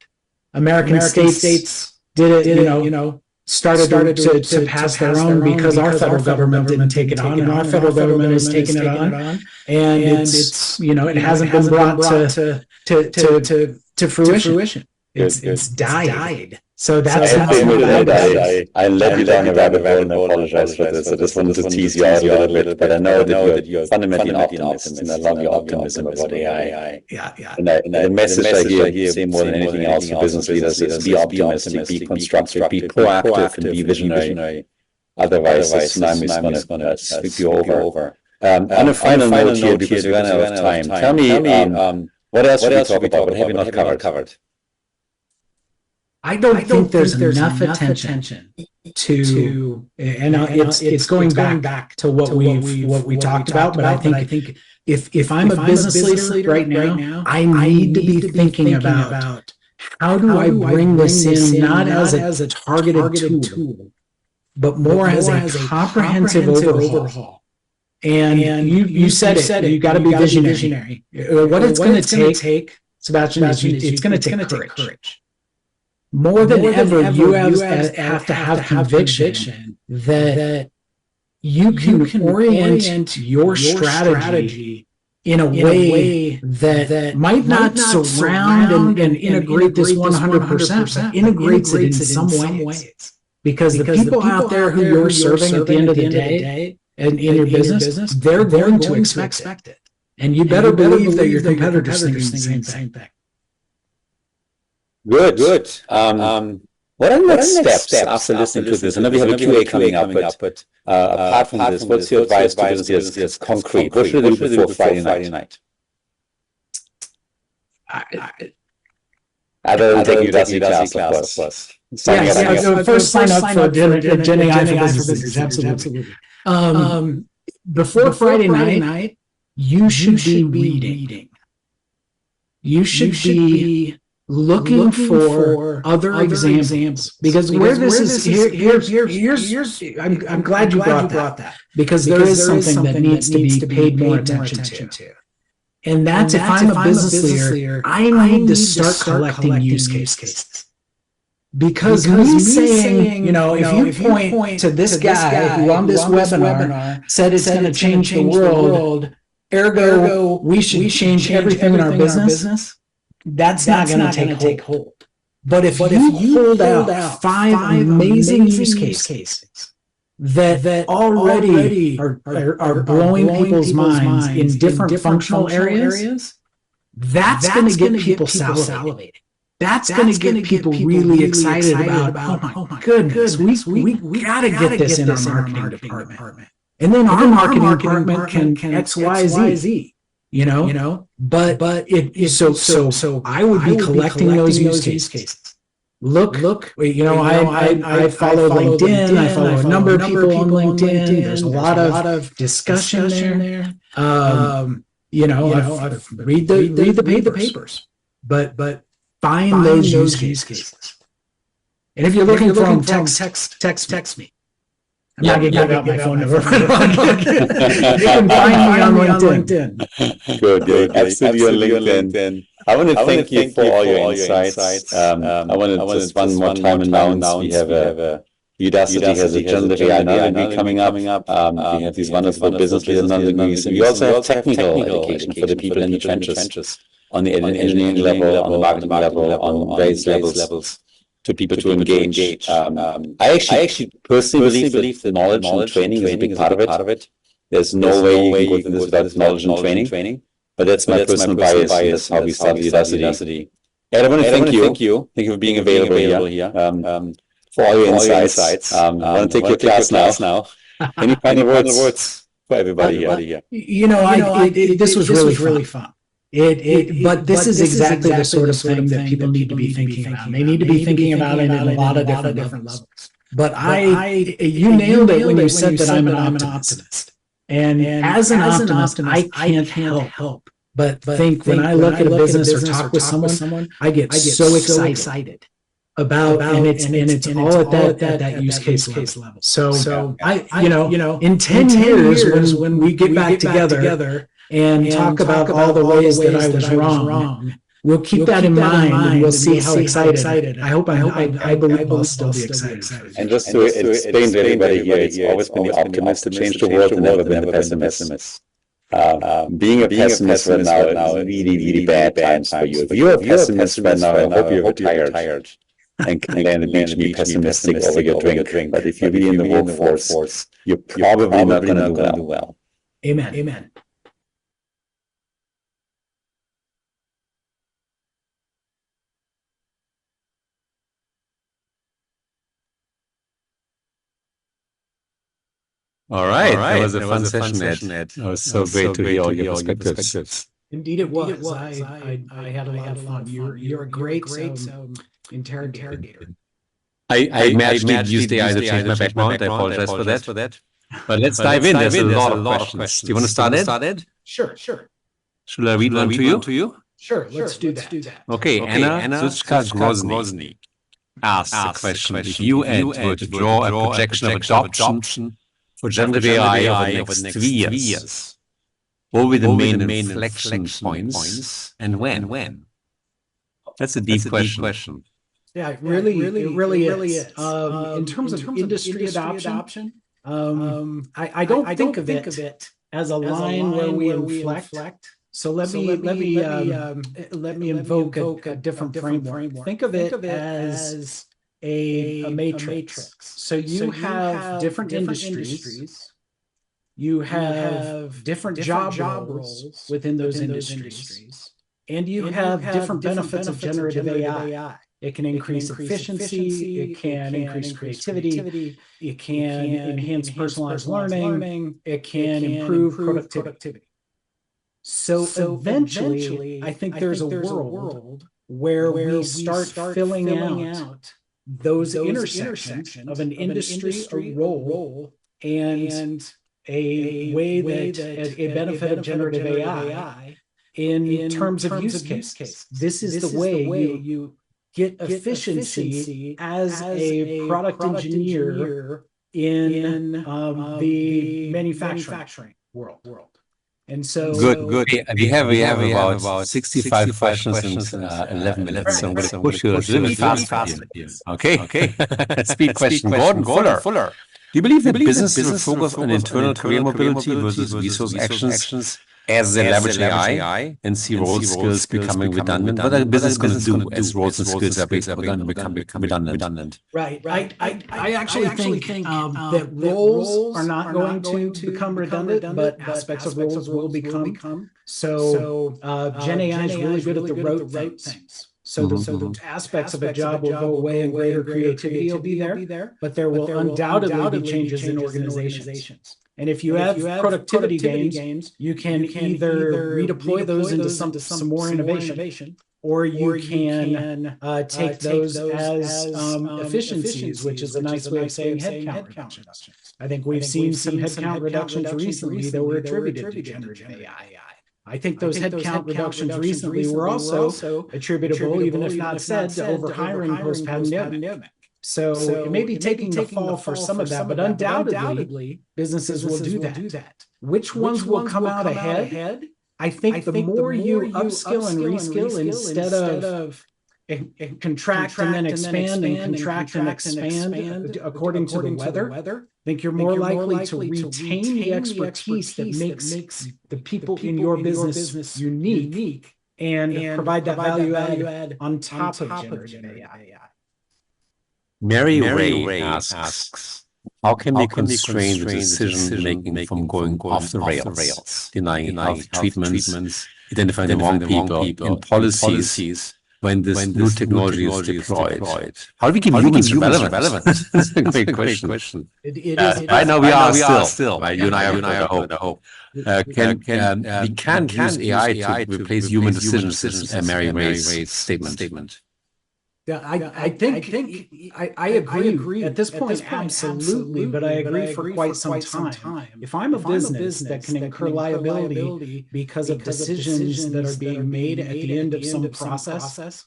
Speaker 2: American states did it. You know, started to pass their own because our federal government didn't take it on, and our federal government is taking it on, and it's it hasn't been brought to fruition. It's died. So that's
Speaker 1: I led you down a rabbit hole, and I apologize for this. I just wanted to tease you out a little bit, but I know that you're fundamentally an optimist, and I love your optimism about AI.
Speaker 2: Yeah.
Speaker 1: And the message I hear, say more than anything else for business leaders, is be optimistic, be constructive, be proactive, and be visionary. Otherwise, the tsunami is going to sweep you over. On a final note here, because we're running out of time, tell me what else should we talk about? What have we not covered?
Speaker 2: I don't think there's enough attention to, and it's going back to what we talked about. But I think if I'm a business leader right now, I need to be thinking about how do I bring this in not as a targeted tool, but more as a comprehensive overhaul. And you said it. You got to be visionary. What it's going to take, Sebastian, is it's going to take courage. More than ever, you have to have conviction that you can orient your strategy in a way that might not surround and integrate this 100%, but integrates it in some ways. Because the people out there who you're serving at the end of the day and in your business, they're going to expect it. And you better believe that your competitors think the same thing.
Speaker 1: Good. What are the next steps after listening to this? I know we have a QA coming up, but apart from this, what's your advice to businesses that's concrete? What should they do before Friday night? I don't take you to class, of course.
Speaker 2: First sign up for Gen AI for business leaders. Absolutely. Before Friday night, you should be reading. You should be looking for other examples, because where this is here's I'm glad you brought that, because there is something that needs to be paid more attention to, and that's if I'm a business leader, I need to start collecting use cases. Because me saying, if you point to this guy who on this webinar said it's going to change the world, ergo we should change everything in our business. That's not going to take hold. But if you hold out 5 amazing use cases that already are blowing people's minds in different functional areas, that's going to get people salivating. That's going to get people really excited about, oh my goodness, we got to get this in our marketing department. And then our marketing department can X, Y, Z. But so I would be collecting those use cases. Look, I follow LinkedIn. I follow a number of people on LinkedIn. There's a lot of discussion there. Read the papers, but find those use cases. And if you're looking for them, text me. I'm not going to give out my phone number. You can find me on LinkedIn.
Speaker 1: Good. Absolutely on LinkedIn. I want to thank you for all your insights. I want to just one more time announce we have a Udacity has a generative AI knowledge degree coming up. We have these wonderful business leader knowledge degrees. And we also have technical education for the people in the trenches, on the engineering level, on the marketing level, on various levels, to people to engage. I actually personally believe that knowledge and training is a big part of it. There's no way you can go through this without knowledge and training. But that's my personal bias, and that's how we study Udacity. Ed, I want to thank you. Thank you for being available here. For all your insights. I want to take your class now. Any final words for everybody here?
Speaker 2: This was really fun. But this is exactly the sort of thing that people need to be thinking about. They need to be thinking about it in a lot of different levels. But you nailed it when you said that I'm an optimist. And as an optimist, I can't help but think when I look at a business or talk with someone, I get so excited about, and it's all at that use case level. So in 10 years, when we get back together and talk about all the ways that I was wrong, we'll keep that in mind, and we'll see how excited. I believe we'll still be excited.
Speaker 1: And just to explain to everybody here, it's always been the optimist to change the world and never been the pessimist. Being a pessimist right now is really bad times for you. If you're a pessimist right now, I hope you're retired and can land the beach and be pessimistic over your drink. But if you're really in the workforce, you're probably not going to do well.
Speaker 2: Amen.
Speaker 1: All right. That was a fun session, Ed. It was so great to hear all your perspectives.
Speaker 2: Indeed, it was. I had a lot of fun. You're a great interrogator.
Speaker 1: I managed use the AI to change my background. I apologize for that. But let's dive in. There's a lot of questions. Do you want to start, Ed?
Speaker 2: Sure.
Speaker 1: Should I read one to you?
Speaker 2: Sure, let's do that.
Speaker 1: Okay, Anna Zutzka-Grozny asks the question: if you, Ed, were to draw a projection of adoption for generative AI over the next 3 years, what will be the main inflection points and when? That's a deep question.
Speaker 2: Yeah, it really is. In terms of industry adoption, I don't think of it as a line where we inflect. So let me invoke a different framework. Think of it as a matrix. So you have different industries. You have different job roles within those industries. And you have different benefits of generative AI. It can increase efficiency, it can increase creativity, it can enhance personalized learning, it can improve productivity. So eventually, I think there's a world where we start filling out those intersections of an industry, a role, and a way that a benefit of generative AI in terms of use case. This is the way you get efficiency as a product engineer in the manufacturing world. And so
Speaker 1: good. We have about 65 questions in 11 minutes. So I'm going to push you a little bit faster. Okay. Speed question. Gordon Fuller. Do you believe that businesses will focus on internal career mobility versus resource actions as they leverage AI and see role skills becoming redundant? What are business going to do as roles and skills are become redundant?
Speaker 2: Right. I actually think that roles are not going to become redundant, but aspects of roles will become. So Gen AI is really good at the rote things. So the aspects of a job will go away and greater creativity will be there, but there will undoubtedly be changes in organizations. And if you have productivity gains, you can either redeploy those into some more innovation, or you can take those as efficiencies, which is a nice way of saying headcount reductions. I think we've seen some headcount reductions recently that were attributed to generative AI. I think those headcount reductions recently were also attributable, even if not said, to overhiring post-pandemic. So it may be taking the fall for some of that, but undoubtedly businesses will do that. Which ones will come out ahead? I think the more you upskill and reskill instead of contract and then expand and contract and expand according to the weather, I think you're more likely to retain the expertise that makes the people in your business unique and provide that value add on top of generative AI.
Speaker 1: Mary Ray asks, how can we constrain the decision making from going off the rails, denying health treatments, identifying the wrong people, and policies when this new technology is deployed? How do we keep humans relevant? That's a great question. Right now we are still, right? You and I are, I hope. We can't use AI to replace human decisions, Mary Ray's statement.
Speaker 2: Yeah, I think I agree at this point, absolutely, but I agree for quite some time. If I'm a business that can incur liability because of decisions that are being made at the end of some process,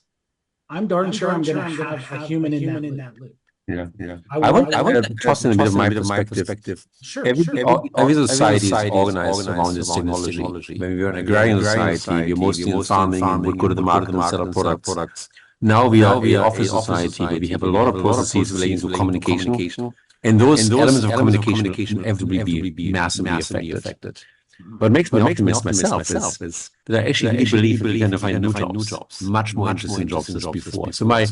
Speaker 2: I'm darn sure I'm going to have a human in that loop.
Speaker 1: Yeah. I want to toss in a bit of my perspective.
Speaker 2: Sure.
Speaker 1: Every society is organized around this technology. When we were an agrarian society, we're mostly in farming and would go to the market and sell our products. Now we are an office society where we have a lot of processes relating to communication, and those elements of communication will inevitably be massively affected. What makes me optimist myself is that I actually believe we can find new jobs, much more interesting jobs than before. So my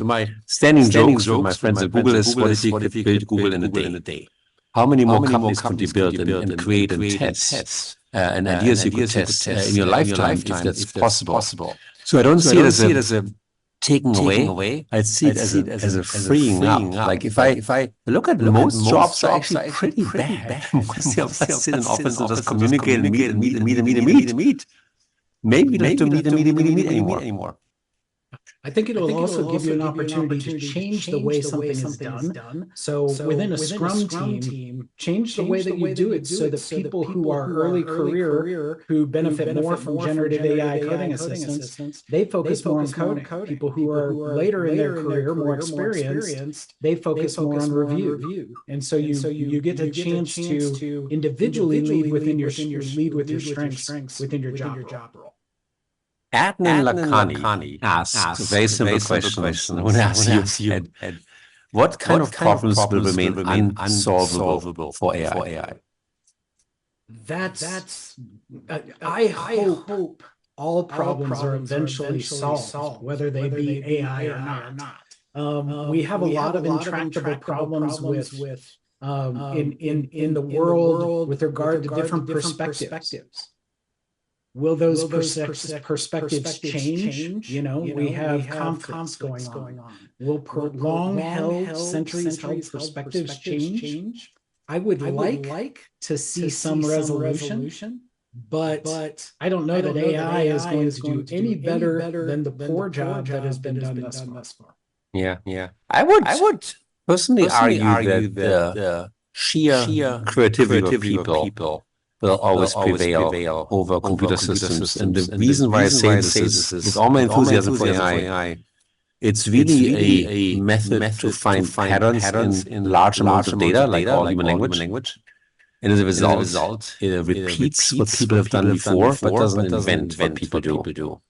Speaker 1: standing jokes with my friends at Google is, what if you could build Google in a day? How many more companies could you build and create and test and ideas you could test in your lifetime if that's possible? So I don't see it as a taking away. I see it as a freeing up. Like if I look at most jobs are actually pretty bad. Most of us sit in office and just communicate and meet. Maybe we don't have to meet anymore.
Speaker 2: I think it'll also give you an opportunity to change the way something is done. So within a Scrum team, change the way that you do it so that people who are early career, who benefit more from generative AI coding assistance, they focus more on coding. People who are later in their career, more experienced, they focus more on review. And so you get a chance to individually lead with your strengths within your job role.
Speaker 1: Adnan Lakhani asks a very simple question. I want to ask you, Ed, what kind of problems will remain unsolvable for AI?
Speaker 2: I hope all problems are eventually solved, whether they be AI or not. We have a lot of intractable problems with in the world with regard to different perspectives. Will those perspectives change? We have conflicts going on. Will long-held, centuries-held perspectives change? I would like to see some resolution, but I don't know that AI is going to do any better than the poor job that has been done thus far.
Speaker 1: Yeah. I would personally argue that the sheer creativity of people will always prevail over computer systems. And the reason why I say this is, with all my enthusiasm for AI, it's really a method to find patterns in large amounts of data, like all human language. And as a result, it repeats what people have done before, but doesn't invent what people do.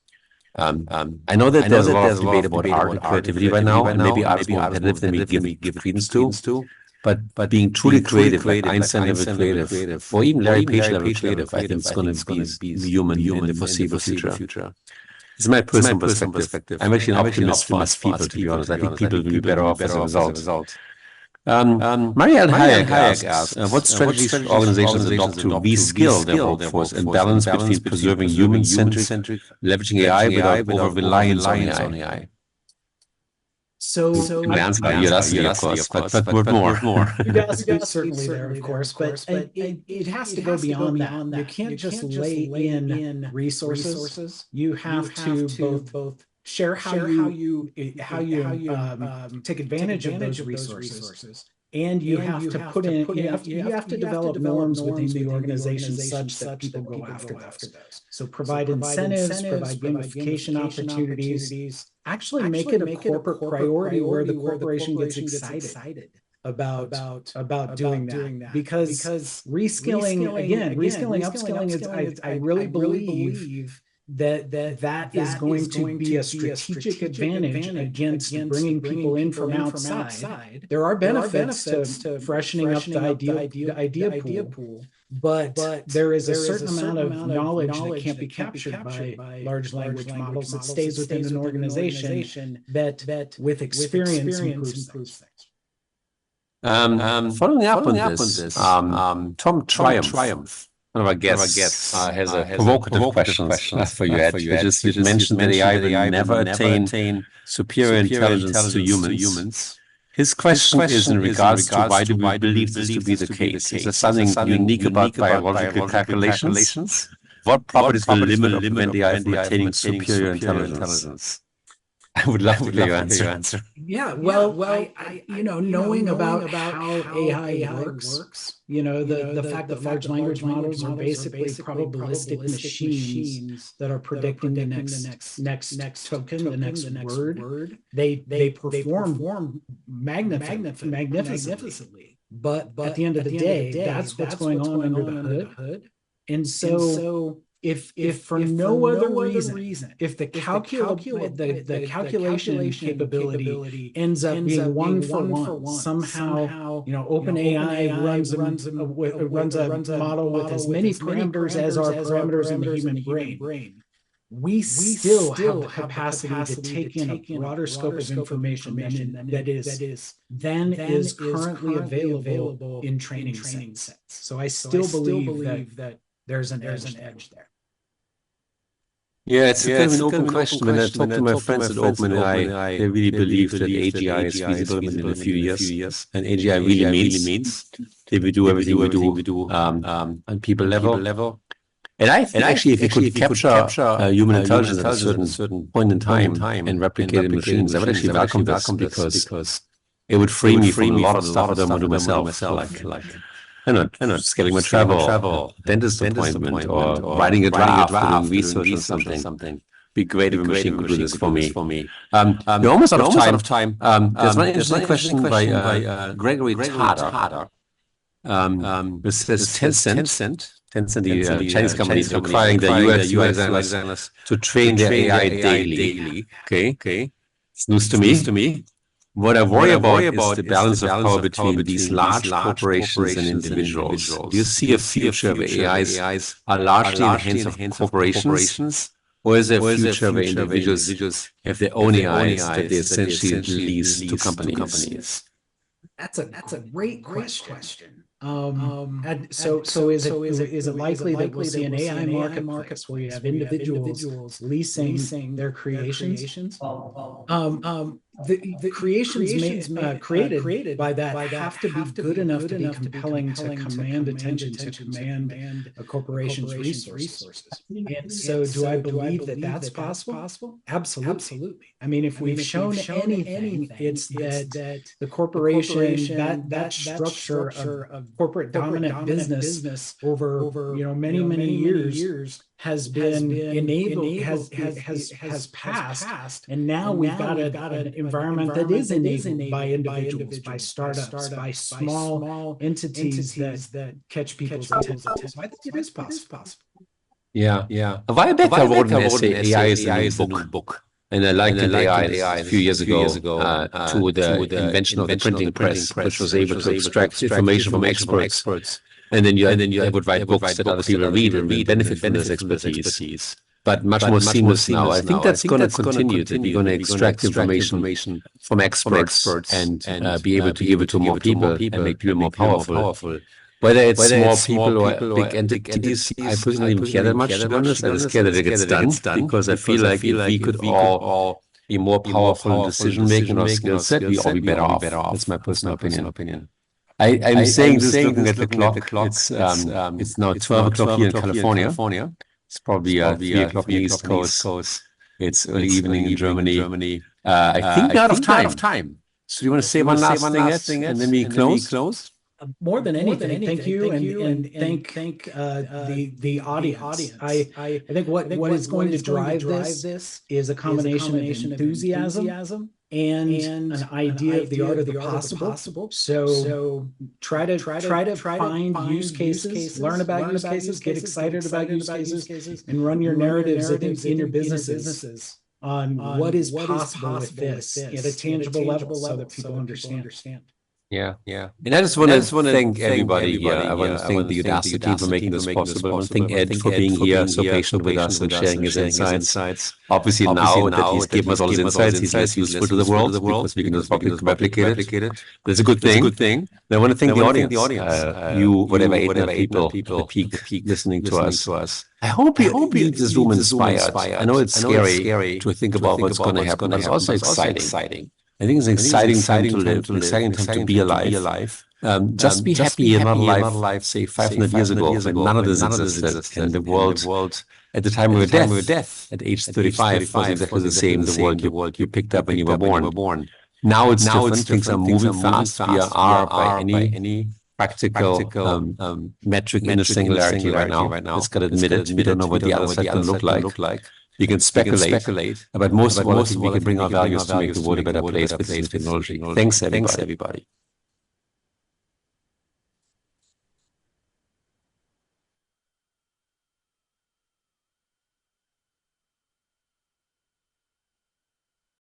Speaker 1: I know that there's a lot of debate about art and creativity right now, and maybe art is more competitive than we give credence to. But being truly creative, like Einstein level creative, or even Larry Page level creative, I think it's going to be human in the foreseeable future. It's my personal perspective. I'm actually an optimist for most people, to be honest. I think people will be better off as a result. Marielle Hayek asks, what strategies should organizations adopt to reskill their workforce and balance between preserving human-centric, leveraging AI without over-reliance on AI?
Speaker 2: So
Speaker 1: you're asking, of course, but more.
Speaker 2: Certainly there, of course, but it has to go beyond that. You can't just lay in resources. You have to both share how you take advantage of those resources, and you have to put in you have to develop norms within the organization such that people go after those. So provide incentives, provide gamification opportunities. Actually make it a corporate priority where the corporation gets excited about doing that. Because reskilling, upskilling is, I really believe that is going to be a strategic advantage against bringing people in from outside. There are benefits to freshening up the idea pool, but there is a certain amount of knowledge that can't be captured by large language models that stays within an organization that with experience improves things.
Speaker 1: Following up on this, Tom Triumph, one of our guests, has a provocative question for you, Ed, which is you mentioned that AI will never attain superior intelligence to humans. His question is in regards to why do we believe this to be the case? Is there something unique about biological calculations? What properties will limit the AI from attaining superior intelligence? I would love to hear your answer.
Speaker 2: Yeah, well, I knowing about how AI works, the fact that large language models are basically probabilistic machines that are predicting the next token, the next word. They perform magnificently. But at the end of the day, that's what's going on under the hood. And so if for no other reason, if the calculation capability ends up being one for one, somehow OpenAI runs a model with as many parameters as are parameters in the human brain, we still have the capacity to take in a broader scope of information that is currently available in training sets. So I still believe that there's an edge there.
Speaker 1: Yeah, it's kind of an open question. When I talk to my friends at OpenAI, they really believe that AGI is feasible within a few years. And AGI really means that we do everything we do on people level. And I think actually if you could capture human intelligence at a certain point in time and replicate it in machines, I would actually welcome this because it would free me from a lot of stuff that I want to do myself, like I don't know, scheduling my travel, dentist appointment, or writing a draft, doing research on something. Be great if a machine could do this for me. We're almost out of time. There's one interesting question by Gregory Tarder. This says Tencent, the Chinese company, is requiring the US analysts to train their AI daily. Okay. It's news to me. What I worry about is the balance of power between these large corporations and individuals. Do you see a future where AIs are largely in the hands of corporations? Or is there a future where individuals have their own AIs that they essentially lease to companies?
Speaker 2: That's a great question. So is it likely that we'll see an AI marketplace where you have individuals leasing their creations? The creations created by that have to be good enough to be compelling to command attention, to command a corporation's resources. And so do I believe that that's possible? Absolutely. I mean, if we've shown anything, it's that the corporation, that structure of corporate dominant business over many years has been enabled, has passed, and now we've got an environment that is enabled by individuals, by startups, by small entities that catch people's attention. So I think it is possible.
Speaker 1: Yeah. A while back I wrote an essay, AI is a new book. And I liked AI a few years ago to the invention of the printing press, which was able to extract information from experts. And then you would write books that other people read and benefit from this expertise. But much more seamless now. I think that's going to continue. That we're going to extract information from experts and be able to give it to more people and make people more powerful. Whether it's small people or big entities, I personally don't care that much, to be honest. I just care that it gets done, because I feel like if we could all be more powerful in decision-making or skill set, we all be better off. That's my personal opinion. I'm saying this looking at the clock. It's now 12 o'clock here in California. It's probably 3 o'clock in the East Coast. It's early evening in Germany. I think we're out of time. So do you want to say one last thing, and then we close?
Speaker 2: More than anything, thank you, and thank the audience. I think what is going to drive this is a combination of enthusiasm and an idea of the art of the possible. So try to find use cases, learn about use cases, get excited about use cases, and run your narratives in your businesses on what is possible with this at a tangible level so that people understand.
Speaker 3: Yeah. And I just want to thank everybody here. I want to thank the Udacity team for making this possible. I want to thank Ed for being here, so patient with us and sharing his insights. Obviously, now that he's given us all his insights, he's less useful to the world because we can just replicate it. That's a good thing. And I want to thank the audience. You, whatever 800 people at the peak listening to us. I hope you leave this room inspired. I know it's scary to think about what's going to happen, but it's also exciting. I think it's an exciting time to live, an exciting time to be alive. Just be happy you're not alive, say 500 years ago, when none of this existed. And the world, at the time of your death, at age 35, was exactly the same, the world you picked up when you were born. Now it's different, things are moving fast. We are by any practical metric in a singularity right now. Let's get admitted. We don't know what the other side can look like. You can speculate, but most of all, we can bring our values to make the world a better place with this technology. Thanks, everybody.